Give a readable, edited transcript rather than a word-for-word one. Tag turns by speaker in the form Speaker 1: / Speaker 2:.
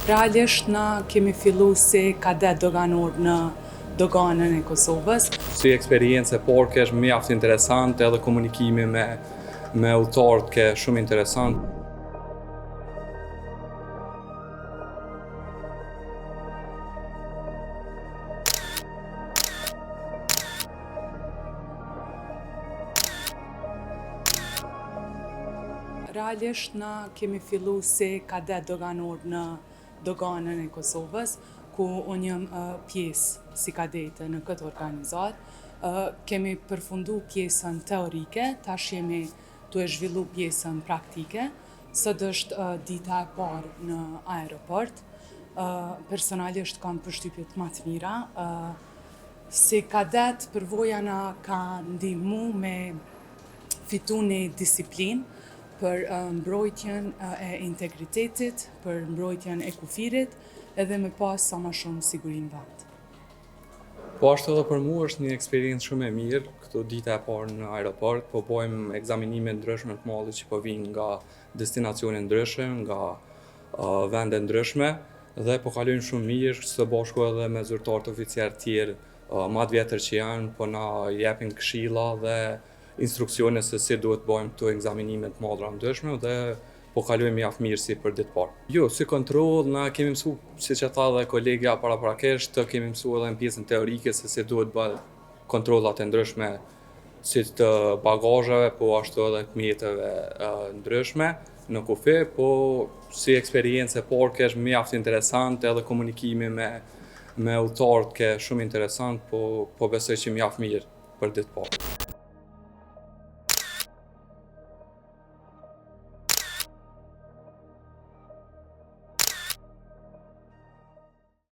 Speaker 1: Realisht na kemi fillu si kadet doganor në doganën e Kosovës.
Speaker 2: Si eksperiencë e parë ke është mjaft interesante edhe komunikimi me udhëtarët ke shumë interesant.
Speaker 1: Realisht na kemi fillu si kadet doganor në doganën e Kosovës, ku unë jam pjesë si kadete në këtë organizat. Kemi përfundu pjesën teorike, tash jemi tu e zhvillu pjesën praktike. Sot është dita e parë në aeroport. Personalisht kam përshtypjet më të mira. Si kadet, përvoja na ka ndihmu me fitu një disiplinë për mbrojtjen e integritetit, për mbrojtjen e kufirit, edhe me pas sa ma shumë sigurinë vetë.
Speaker 2: Po ashtu edhe për mua është një eksperiencë shumë e mirë, këto dita e parë në aeroport, po bojmë ekzaminime ndryshme të mallit që po vinë nga destinacione ndryshme, nga vende ndryshme, dhe po kalojnë shumë mirë, së bashku edhe me zyrtarët oficer tjerë më të vjetër që janë, po na japin këshilla dhe instruksione se si duhet bëjmë këto ekzaminime të mëdha ndryshme dhe po kalojmë mjaft mirë si për ditë parë. Jo, si kontroll na kemi mësuar, siç e tha dhe kolegja paraprakisht, kemi mësuar edhe në pjesën teorike se si duhet bëj kontrollat e ndryshme si të bagazheve, po ashtu edhe të mjeteve ndryshme në kufi, po si eksperiencë e parë ke është mjaft interesante edhe komunikimi me udhëtarët ke shumë interesant, po besoj që mjaft mirë për ditë parë.